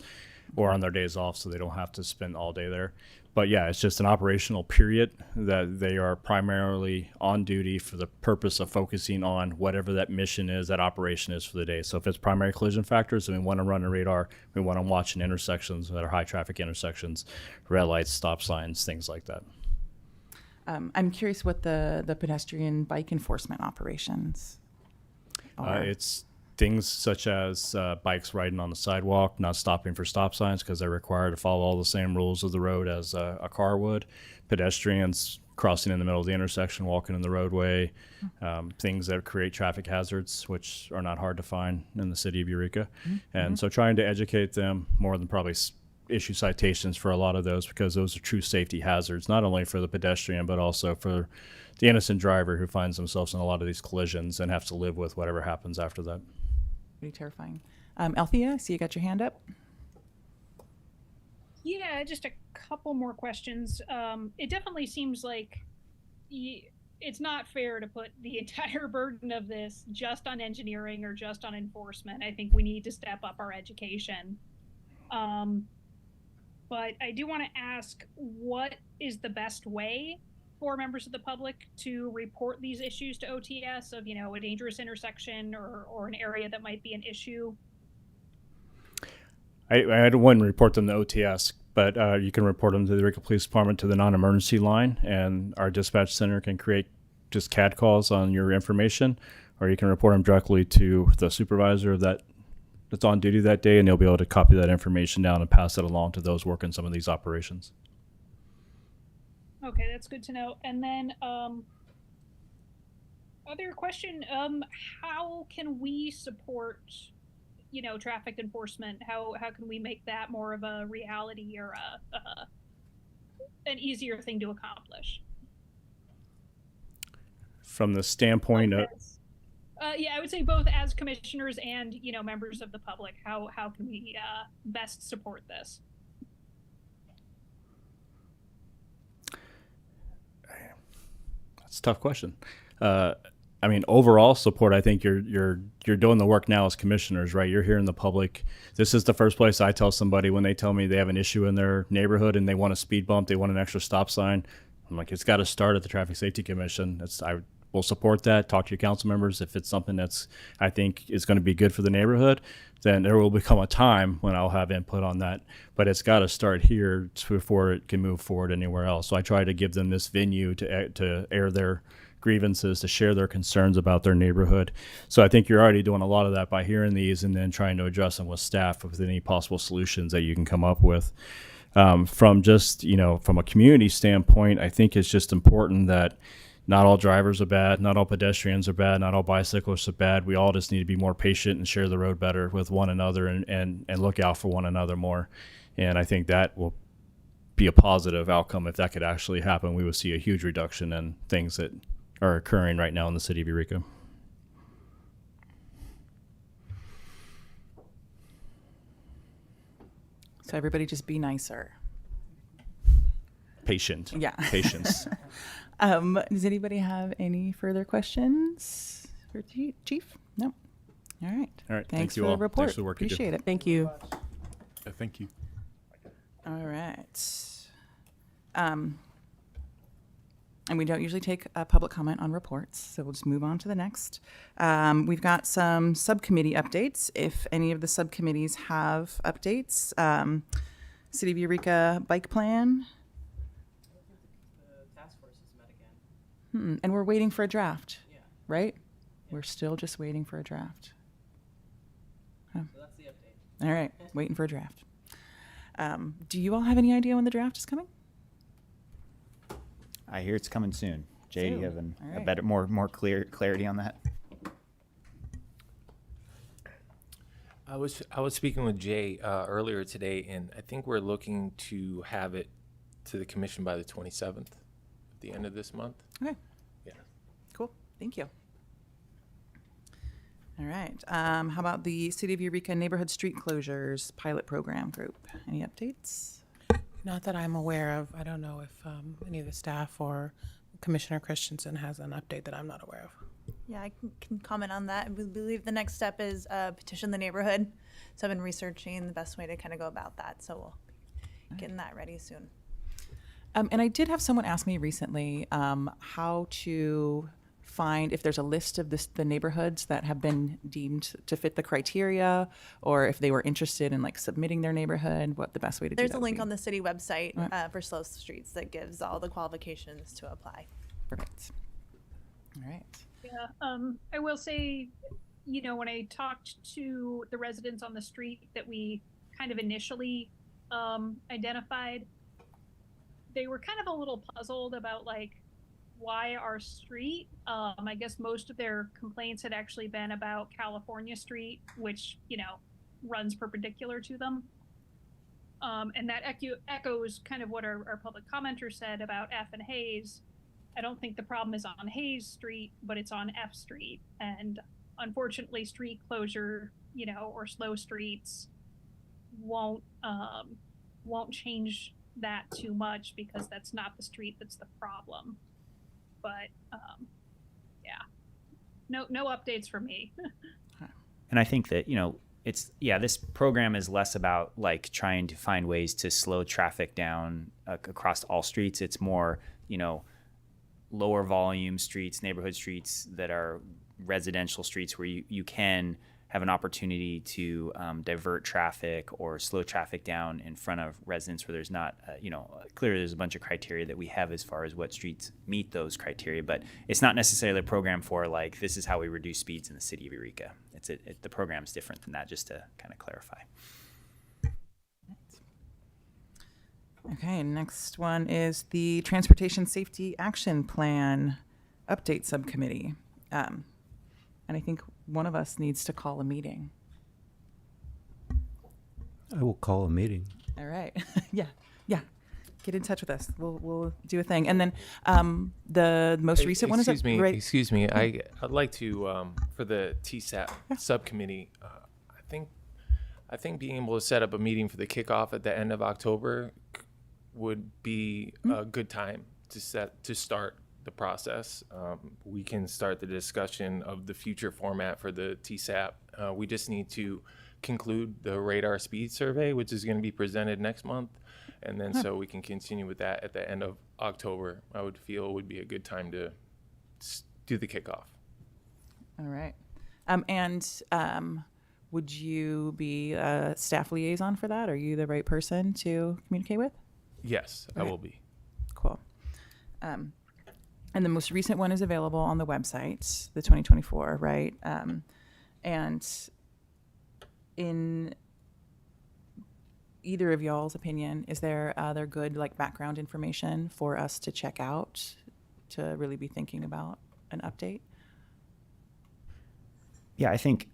or on their days off, so they don't have to spend all day there. But yeah, it's just an operational period that they are primarily on duty for the purpose of focusing on whatever that mission is, that operation is for the day. So if it's primary collision factors, and we want to run a radar, we want to watch in intersections that are high traffic intersections, red lights, stop signs, things like that. I'm curious what the pedestrian bike enforcement operations are. It's things such as bikes riding on the sidewalk, not stopping for stop signs because they're required to follow all the same rules of the road as a car would. Pedestrians crossing in the middle of the intersection, walking in the roadway, things that create traffic hazards, which are not hard to find in the city of Eureka. And so trying to educate them more than probably issue citations for a lot of those, because those are true safety hazards, not only for the pedestrian, but also for the innocent driver who finds themselves in a lot of these collisions and have to live with whatever happens after that. Pretty terrifying. Althea, I see you got your hand up. Yeah, just a couple more questions. It definitely seems like it's not fair to put the entire burden of this just on engineering or just on enforcement. I think we need to step up our education. But I do want to ask, what is the best way for members of the public to report these issues to OTS of, a dangerous intersection or an area that might be an issue? I wouldn't report them to OTS, but you can report them to the Eureka Police Department to the non-emergency line, and our dispatch center can create just CAD calls on your information, or you can report them directly to the supervisor that's on duty that day, and they'll be able to copy that information down and pass it along to those working some of these operations. Okay, that's good to know. And then other question, how can we support, traffic enforcement? How can we make that more of a reality or an easier thing to accomplish? From the standpoint of... Yeah, I would say both as commissioners and, members of the public. How can we best support this? That's a tough question. I mean, overall support, I think you're doing the work now as commissioners, right? You're hearing the public. This is the first place I tell somebody when they tell me they have an issue in their neighborhood and they want a speed bump, they want an extra stop sign. I'm like, it's got to start at the Traffic Safety Commission. I will support that. Talk to your council members. If it's something that's I think is going to be good for the neighborhood, then there will become a time when I'll have input on that. But it's got to start here before it can move forward anywhere else. So I try to give them this venue to air their grievances, to share their concerns about their neighborhood. So I think you're already doing a lot of that by hearing these and then trying to address them with staff with any possible solutions that you can come up with. From just, from a community standpoint, I think it's just important that not all drivers are bad, not all pedestrians are bad, not all bicyclists are bad. We all just need to be more patient and share the road better with one another and look out for one another more. And I think that will be a positive outcome. If that could actually happen, we would see a huge reduction in things that are occurring right now in the city of Eureka. So everybody just be nicer. Patient. Yeah. Patience. Does anybody have any further questions for Chief? No. All right. All right. Thanks Thank you for all. the report. Thanks for the work you do. Appreciate it. Thank you. Thank you. All right. And we don't usually take a public comment on reports, so we'll just move on to the next. We've got some subcommittee updates. If any of the subcommittees have updates, City of Eureka bike plan. The task force has met again. And we're waiting for a draft, right? We're still just waiting for a draft. So that's the update. All right, waiting for a draft. Do you all have any idea when the draft is coming? I hear it's coming soon. Jay, do you have All a right. better, more clarity on that? I was speaking with Jay earlier today, and I think we're looking to have it to the commission by the 27th, at the end of this month. Okay. Yeah. Cool. Thank you. All right. How about the City of Eureka Neighborhood Street Closures Pilot Program Group? Any updates? Not that I'm aware of. I don't know if any of the staff or Commissioner Christensen has an update that I'm not aware of. Yeah, I can comment on that. We believe the next step is petition the neighborhood. So I've been researching the best way to kind of go about that. So we'll be getting that ready soon. And I did have someone ask me recently how to find if there's a list of the neighborhoods that have been deemed to fit the criteria, or if they were interested in like submitting their neighborhood, what the best way to do that There's a would link be. on the city website Right. for slow streets that gives all the qualifications to apply. Perfect. All right. Yeah, I will say, you know, when I talked to the residents on the street that we kind of initially identified, they were kind of a little puzzled about like why our street. I guess most of their complaints had actually been about California Street, which, you know, runs perpendicular to them. And that echoes kind of what our public commenter said about F and Hayes. I don't think the problem is on Hayes Street, but it's on F Street. And unfortunately, street closure, you know, or slow streets won't change that too much because that's not the street that's the problem. But yeah, no updates from me. And I think that, you know, this program is less about like trying to find ways to slow traffic down across all streets. It's more, you know, lower volume streets, neighborhood streets that are residential streets where you can have an opportunity to divert traffic or slow traffic down in front of residents where there's not, clearly there's a bunch of criteria that we have as far as what streets meet those criteria, but it's not necessarily a program for like, this is how we reduce speeds in the city of Eureka. The program's different than that, just to kind of clarify. Okay, next one is the Transportation Safety Action Plan Update Subcommittee. And I think one of us needs to call a meeting. I will call a meeting. All right. Yeah. Get in touch with us. We'll do a thing. And then the most recent one is Excuse me. I'd like to for the TSAP subcommittee. I think being able to set up a meeting for the kickoff at the end of October would be a good time to start the process. We can start the discussion of the future format for the TSAP. We just need to conclude the radar speed survey, which is going to be presented next month. And then so we can continue with that at the end of October. I would feel would be a good time to do the kickoff. All right. Would you be a staff liaison for that? Are you the right person to communicate with? Yes, I will be. Cool. And the most recent one is available on the website, the 2024, right? And in either of y'all's opinion, is there other good like background information for us to check out to really be thinking about an update? Yeah, I think,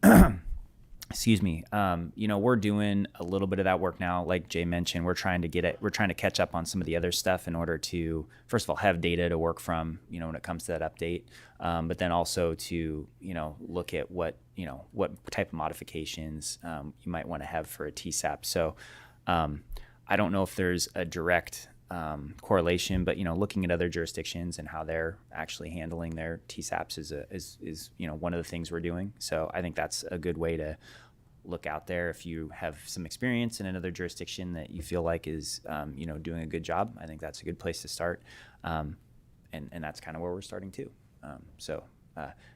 excuse me, we're doing a little bit of that work now. Like Jay mentioned, we're trying to catch up on some of the other stuff in order to, first of all, have data to work from, when it comes to that update. But then also to, look at what type of modifications you might want to have for a TSAP. So I don't know if there's a direct correlation, but looking at other jurisdictions and how they're actually handling their TSAPs is one of the things we're doing. So I think that's a good way to look out there if you have some experience in another jurisdiction that you feel like is doing a good job. I think that's a good place to start, and that's kind of where we're starting too.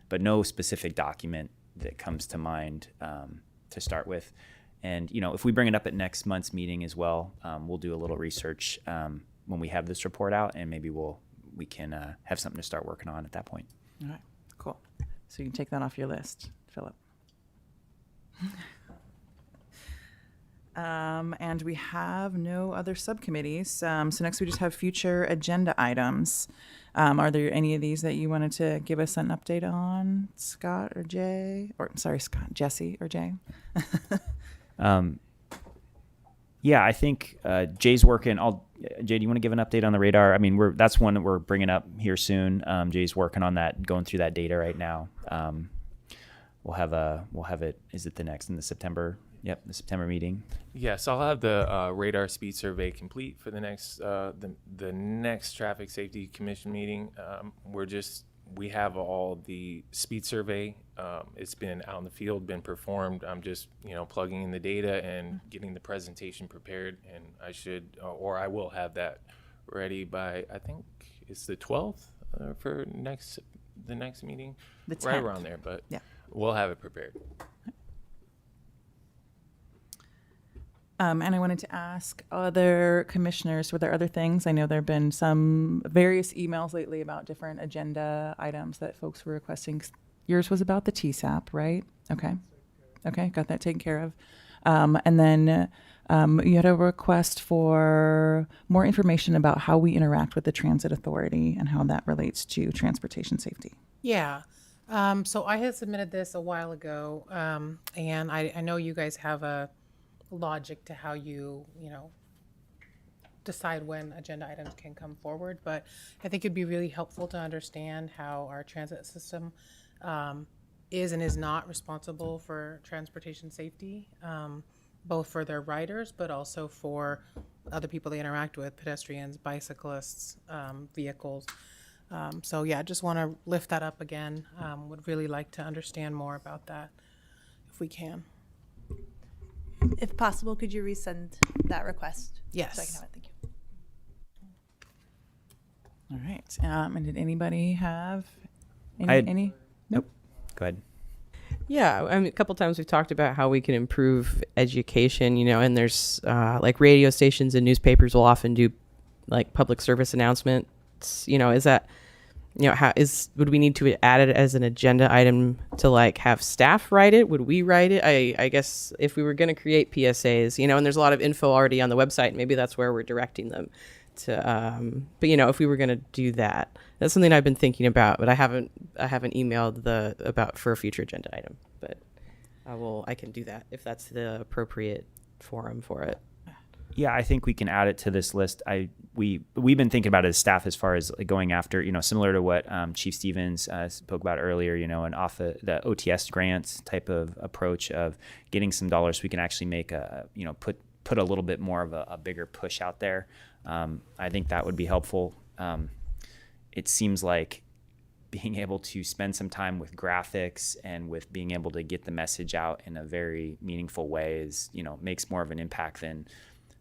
But no specific document that comes to mind to start with. And, if we bring it up at next month's meeting as well, we'll do a little research when we have this report out, and maybe we can have something to start working on at that point. All right, cool. So you can take that off your list, Philip. And we have no other subcommittees. So next we just have future agenda items. Are there any of these that you wanted to give us an update on, Scott or Jay? Or sorry, Scott, Jesse or Jay? Yeah, I think Jay's working. Jay, do you want to give an update on the radar? I mean, that's one that we're bringing up here soon. Jay's working on that, going through that data right now. We'll have it. Is it in the September? Yep, the September meeting. Yes, I'll have the radar speed survey complete for the next the next Traffic Safety Commission meeting. We have all the speed survey. It's been out in the field, been performed. I'm just plugging in the data and getting the presentation prepared, and I will have that ready by, I think it's the 12th for the next meeting, The right 10th. around there. But Yeah. we'll have it prepared. And I wanted to ask other commissioners, were there other things? I know there have been some various emails lately about different agenda items that folks were requesting. Yours was about the TSAP, right? Okay. Okay, got that taken care of. And then you had a request for more information about how we interact with the transit authority and how that relates to transportation safety. Yeah. So I had submitted this a while ago, and I know you guys have a logic to how you decide when agenda items can come forward, but I think it'd be really helpful to understand how our transit system is and is not responsible for transportation safety, both for their riders, but also for other people they interact with, pedestrians, bicyclists, vehicles. So yeah, just want to lift that up again. Would really like to understand more about that if we can. If possible, could you resend that request? Yes. So I can have it. Thank you. All right. And did anybody have I- any? Nope. Go ahead. Yeah, I mean, a couple times we've talked about how we can improve education, and there's like radio stations and newspapers will often do like public service announcements. Is that, would we need to add it as an agenda item to like have staff write it? Would we write it? I guess if we were going to create PSAs, and there's a lot of info already on the website, maybe that's where we're directing them to. But if we were going to do that, that's something I've been thinking about, but I haven't emailed about for a future agenda item, but I can do that if that's the appropriate forum for it. Yeah, I think we can add it to this list. We've been thinking about it as staff as far as like going after, similar to what Chief Stevens spoke about earlier, and off the OTS grants type of approach of getting some dollars so we can actually make put a little bit more of a bigger push out there. I think that would be helpful. It seems like being able to spend some time with graphics and with being able to get the message out in a very meaningful way is, makes more of an impact than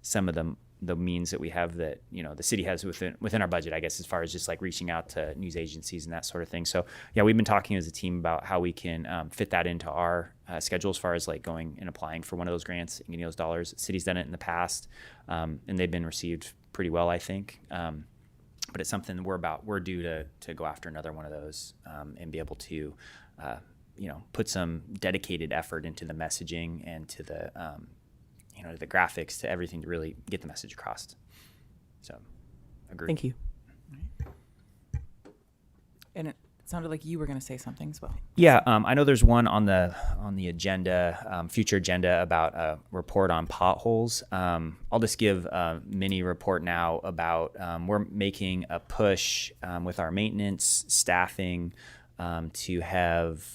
some of the means that we have that, the city has within our budget, I guess, as far as just like reaching out to news agencies and that sort of thing. So yeah, we've been talking as a team about how we can fit that into our schedule as far as like going and applying for one of those grants and getting those dollars. The city's done it in the past, and they've been received pretty well, I think. But it's something we're due to go after another one of those and be able to, put some dedicated effort into the messaging and to the, to the graphics, to everything to really get the message across. So, agree. Thank you. And it sounded like you were going to say something as well. Yeah, I know there's one on the agenda, future agenda about a report on potholes. I'll just give a mini report now about we're making a push with our maintenance staffing to have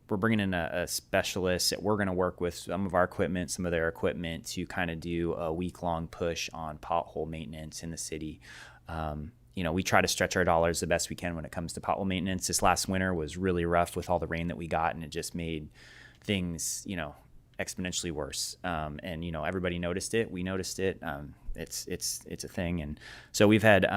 we're bringing in a specialist that we're going to work with some of our equipment, some of their equipment to kind of do a week-long push on pothole maintenance in the city. We try to stretch our dollars the best we can when it comes to pothole maintenance. This last winter was really rough with all the rain that we got, and it just made things, exponentially worse. And everybody noticed it. We noticed it. It's a thing. And so we've had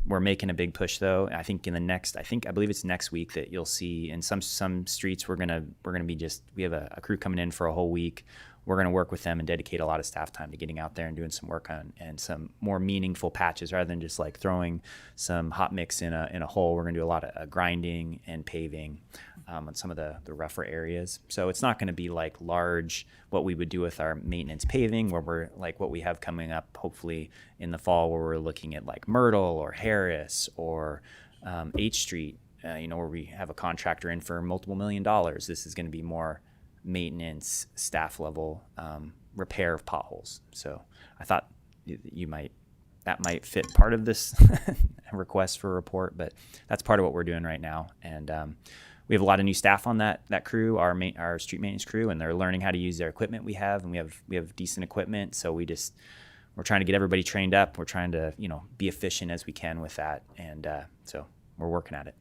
we're making a big push though. I think I believe it's next week that you'll see in some streets we're gonna be we have a crew coming in for a whole week. we're going to work with them and dedicate a lot of staff time to getting out there and doing some work on and some more meaningful patches rather than just like throwing some hot mix in a hole. We're going to do a lot of grinding and paving on some of the rougher areas. So it's not going to be like large what we would do with our maintenance paving, where we're like what we have coming up hopefully in the fall, where we're looking at like Myrtle or Harris or H Street, where we have a contractor in for multiple $1 million. This is going to be more maintenance, staff level repair of potholes. So I thought that might fit part of this request for a report, but that's part of what we're doing right now. And we have a lot of new staff on that crew, our street maintenance crew, and they're learning how to use their equipment we have, and we have decent equipment. So we're trying to get everybody trained up. We're trying to be efficient as we can with that, and so we're working at it.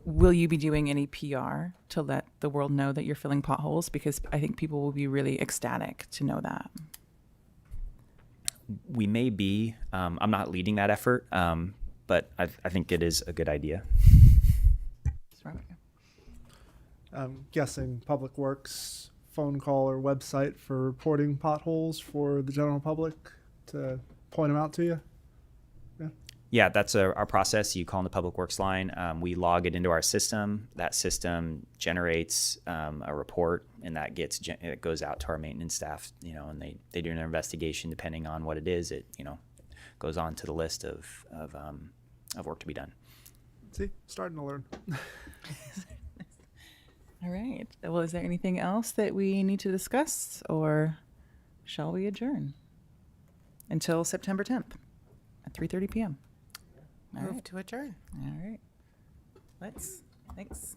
Will you be doing any PR to let the world know that you're filling potholes? Because I think people will be really ecstatic to know that. We may be. I'm not leading that effort, but I think it is a good idea. I'm guessing Public Works phone call or website for reporting potholes for the general public to point them out to you? Yeah, that's our process. You call in the Public Works line. We log it into our system. That system generates a report, and that it goes out to our maintenance staff. And they do an investigation. Depending on what it is, it goes on to the list of work to be done. See, starting to learn. All right. Well, is there anything else that we need to discuss, or shall we adjourn until September 10th at 3:30 p.m.? All Move right. to adjourn. All right. Thanks.